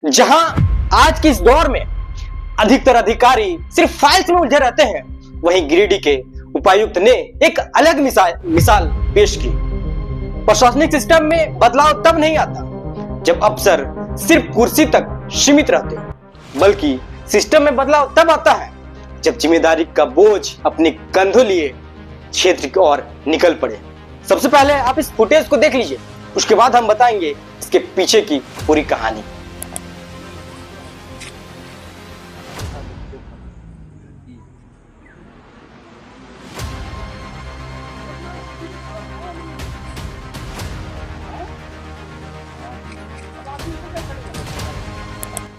जहां आज के इस दौर में अधिकतर अधिकारी सिर्फ फाइल्स में उलझे रहते हैं, वहीं गिरिडीह के उपायुक्त ने एक अलग मिसाल पेश की। प्रशासनिक सिस्टम में बदलाव तब नहीं आता जब अफसर सिर्फ कुर्सी तक सीमित रहते, बल्कि सिस्टम में बदलाव तब आता है जब जिम्मेदारी का बोझ अपने कंधों लिए क्षेत्र की ओर निकल पड़े। सबसे पहले आप इस फुटेज को देख लीजिए, उसके बाद हम बताएंगे इसके पीछे की पूरी कहानी।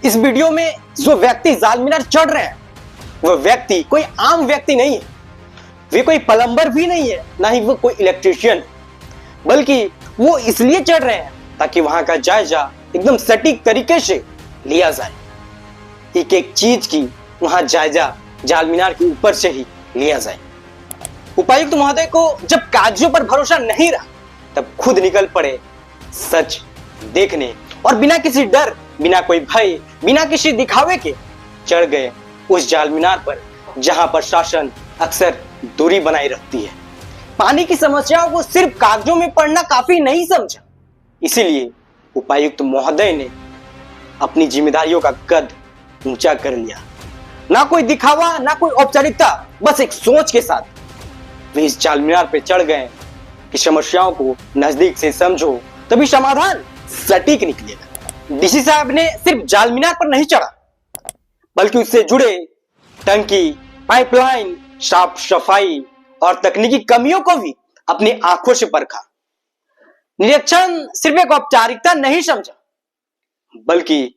इस वीडियो में जो व्यक्ति जाल मीनार चढ़ रहे हैं, वह व्यक्ति कोई आम व्यक्ति नहीं है। वे कोई प्लम्बर भी नहीं है, ना ही वो कोई इलेक्ट्रीशियन, बल्कि वो इसलिए चढ़ रहे हैं ताकि वहां का जायजा एकदम सटीक तरीके से लिया जाए। एक एक चीज की वहां जायजा जाल मीनार के ऊपर से ही लिया जाए। उपायुक्त महोदय को जब कागजों पर भरोसा नहीं रहा, तब खुद निकल पड़े सच देखने और बिना किसी डर, बिना कोई भय, बिना किसी दिखावे के चढ़ गए उस जाल मीनार पर, जहां प्रशासन अक्सर दूरी बनाए रखती है। पानी की समस्याओं को सिर्फ कागजों में पढ़ना काफी नहीं समझा, इसीलिए उपायुक्त महोदय ने अपनी जिम्मेदारियों का कद ऊंचा कर लिया। ना कोई दिखावा, ना कोई औपचारिकता, बस एक सोच के साथ वे इस जाल मीनार पर चढ़ गए कि समस्याओं को नजदीक से समझो, तभी समाधान सटीक निकलेगा। डीसी साहब ने सिर्फ जाल मीनार पर नहीं चढ़ा, बल्कि उससे जुड़े टंकी, पाइपलाइन, साफ सफाई और तकनीकी कमियों को भी अपनी आंखों से परखा। निरीक्षण सिर्फ एक औपचारिकता नहीं समझा, बल्कि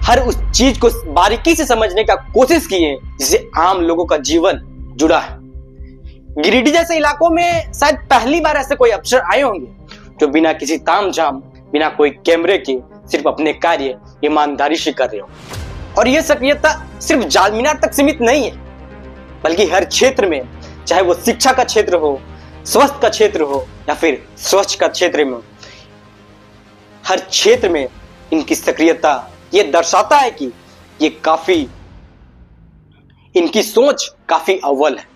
हर उस चीज को बारीकी से समझने का कोशिश की है जिससे आम लोगों का जीवन जुड़ा है। गिरिडीह जैसे इलाकों में शायद पहली बार ऐसे कोई अफसर आए होंगे जो बिना किसी तामझाम, बिना कोई कैमरे के सिर्फ अपने कार्य ईमानदारी से कर रहे हो। और यह सक्रियता सिर्फ जाल मीनार तक सीमित नहीं है, बल्कि हर क्षेत्र में, चाहे वो शिक्षा का क्षेत्र हो, स्वास्थ्य का क्षेत्र हो या फिर स्वच्छ का क्षेत्र में, हर क्षेत्र में इनकी सक्रियता ये दर्शाता है कि ये काफी, इनकी सोच काफी अव्वल है।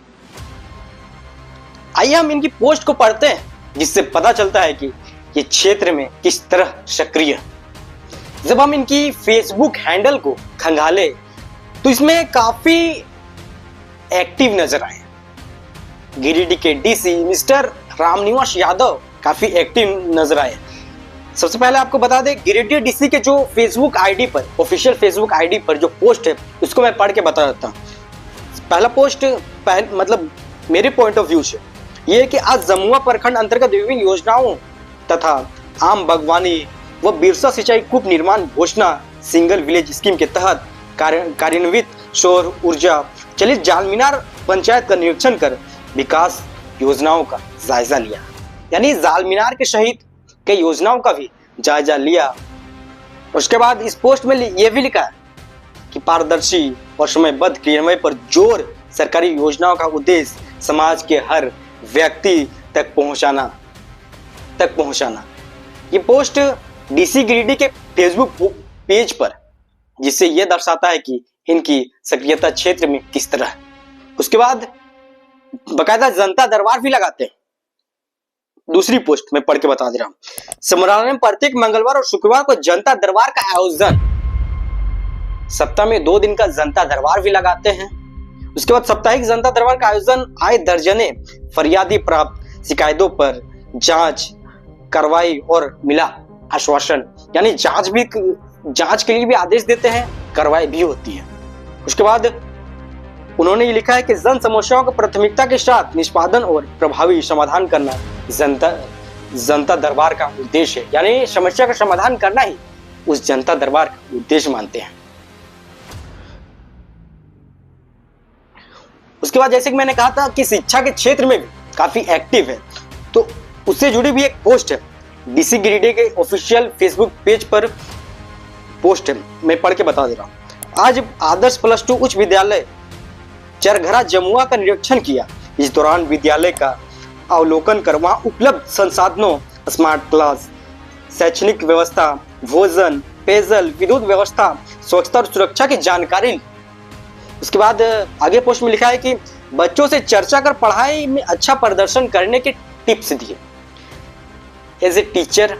आइए हम इनकी पोस्ट को पढ़ते हैं, जिससे पता चलता है कि ये क्षेत्र में किस तरह सक्रिय है। जब हम इनकी फेसबुक हैंडल को खंगाले तो इसमें काफी एक्टिव नजर आए। गिरिडीह के डीसी मिस्टर रामनिवास यादव काफी एक्टिव नजर आए। सबसे पहले आपको बता दें, गिरिडीह डीसी के जो फेसबुक आईडी पर, ऑफिशियल फेसबुक आईडी पर जो पोस्ट है, उसको मैं पढ़ के बता देता हूँ। पहला पोस्ट मतलब मेरे पॉइंट ऑफ व्यू से ये है कि आज जमुआ प्रखंड अंतर्गत विभिन्न योजनाओं तथा आम बागवानी व बिरसा सिंचाई कूप निर्माण घोषणा सिंगल विलेज स्कीम के तहत कार्यान्वित सौर ऊर्जा चलित जाल मीनार पंचायत का निरीक्षण कर विकास योजनाओं का जायजा लिया। यानी जाल मीनार के सहित कई योजनाओं का भी जायजा लिया। उसके बाद इस पोस्ट में यह भी लिखा है कि पारदर्शी और समयबद्ध क्रियान्वयन पर जोर, सरकारी योजनाओं का उद्देश्य समाज के हर व्यक्ति तक पहुंचाना। ये पोस्ट डीसी गिरिडीह के फेसबुक पेज पर, जिससे यह दर्शाता है कि इनकी सक्रियता क्षेत्र में किस तरह है। उसके बाद बकायदा जनता दरबार भी लगाते हैं। दूसरी पोस्ट में पढ़ के बता दे रहा हूं। समराला में प्रत्येक मंगलवार और शुक्रवार को जनता दरबार का आयोजन, सप्ताह में 2 दिन का जनता दरबार भी लगाते हैं। उसके बाद साप्ताहिक जनता दरबार का आयोजन आए दर्जने फरियादी प्राप्त शिकायतों पर जांच, कार्रवाई और मिला आश्वासन, यानी जांच के लिए भी आदेश देते हैं, कार्रवाई भी होती है। उसके बाद उन्होंने ये लिखा है कि जन समस्याओं को प्राथमिकता के साथ निष्पादन और प्रभावी समाधान करना जनता दरबार का उद्देश्य है। यानी समस्या का समाधान करना ही उस जनता दरबार का उद्देश्य मानते हैं। उसके बाद जैसे कि मैंने कहा था कि शिक्षा के क्षेत्र में भी काफी एक्टिव है, तो उससे जुड़ी भी एक पोस्ट है। डीसी गिरिडीह के ऑफिशियल फेसबुक पेज पर पोस्ट है, मैं पढ़ के बता दे रहा हूँ। आज आदर्श +2 उच्च विद्यालय चरघरा जमुआ का निरीक्षण किया। इस दौरान विद्यालय का अवलोकन कर वहां उपलब्ध संसाधनों, स्मार्ट क्लास, शैक्षणिक व्यवस्था, भोजन, पेयजल, विद्युत व्यवस्था, स्वच्छता और सुरक्षा की जानकारी ली। उसके बाद आगे पोस्ट में लिखा है कि बच्चों से चर्चा कर पढ़ाई में अच्छा प्रदर्शन करने के टिप्स दिए। एज ए टीचर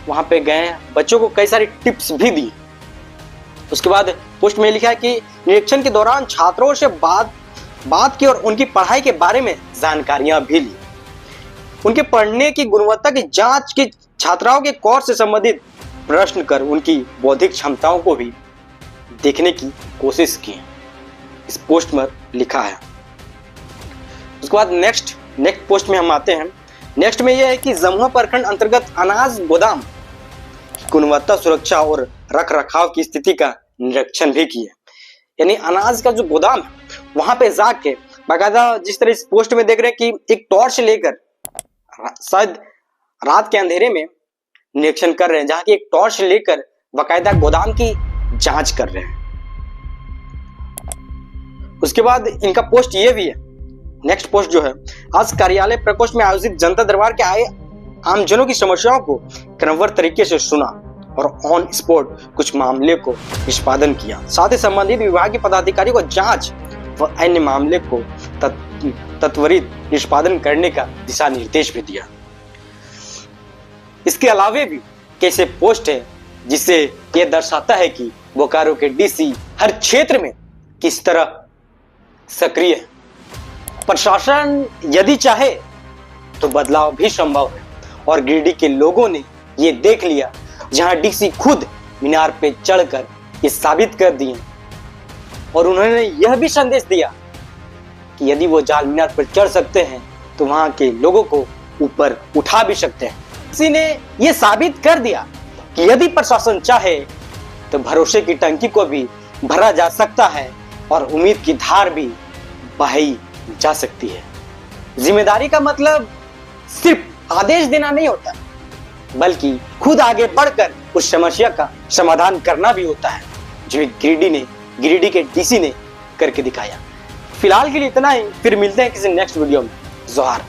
वहां पे गए, बच्चों को कई सारी टिप्स भी दी। उसके बाद पोस्ट में लिखा है कि निरीक्षण के दौरान छात्रों से बात की और उनकी पढ़ाई के बारे में जानकारियां भी ली। उनके पढ़ने की गुणवत्ता की जांच की, छात्राओं के कोर्स से संबंधित प्रश्न कर उनकी बौद्धिक क्षमताओं को भी देखने की कोशिश की, इस पोस्ट में लिखा है। उसके बाद नेक्स्ट पोस्ट में हम आते हैं। नेक्स्ट में यह है कि जमुआ प्रखंड अंतर्गत अनाज गोदाम की गुणवत्ता, सुरक्षा और रख रखाव की स्थिति का निरीक्षण भी किया। यानी अनाज का जो गोदाम है वहां पे जाके बाकायदा, जिस तरह इस पोस्ट में देख रहे हैं कि एक टॉर्च लेकर शायद रात के अंधेरे में निरीक्षण कर रहे हैं, जहां की एक टॉर्च लेकर बाकायदा गोदाम की जांच कर रहे हैं। उसके बाद इनका पोस्ट ये भी है, नेक्स्ट पोस्ट जो है, आज कार्यालय प्रकोष्ठ में आयोजित जनता दरबार के आए आमजनों की समस्याओं को क्रमबद्ध तरीके से सुना और ऑन स्पॉट कुछ मामले को निष्पादन किया। साथ ही संबंधित विभाग के पदाधिकारी को जांच व अन्य मामले को त्वरित निष्पादन करने का दिशा निर्देश भी दिया। इसके अलावे भी कैसे पोस्ट है जिससे यह दर्शाता है कि बोकारो के डीसी हर क्षेत्र में किस तरह सक्रिय है। प्रशासन यदि चाहे तो बदलाव भी संभव है और गिरिडीह के लोगों ने ये देख लिया, जहां डीसी खुद मीनार पे चढ़कर ये साबित कर दिए और उन्होंने यह भी संदेश दिया कि यदि वो जाल मीनार पर चढ़ सकते हैं तो वहां के लोगों को ऊपर उठा भी सकते हैं। डीसी ने यह साबित कर दिया कि यदि प्रशासन चाहे तो भरोसे की टंकी को भी भरा जा सकता है और उम्मीद की धार भी बहाई जा सकती है। जिम्मेदारी का मतलब सिर्फ आदेश देना नहीं होता, बल्कि खुद आगे बढ़कर उस समस्या का समाधान करना भी होता है, जो गिरिडीह के डीसी ने करके दिखाया। फिलहाल के लिए इतना ही, फिर मिलते हैं किसी नेक्स्ट वीडियो में। जोहार।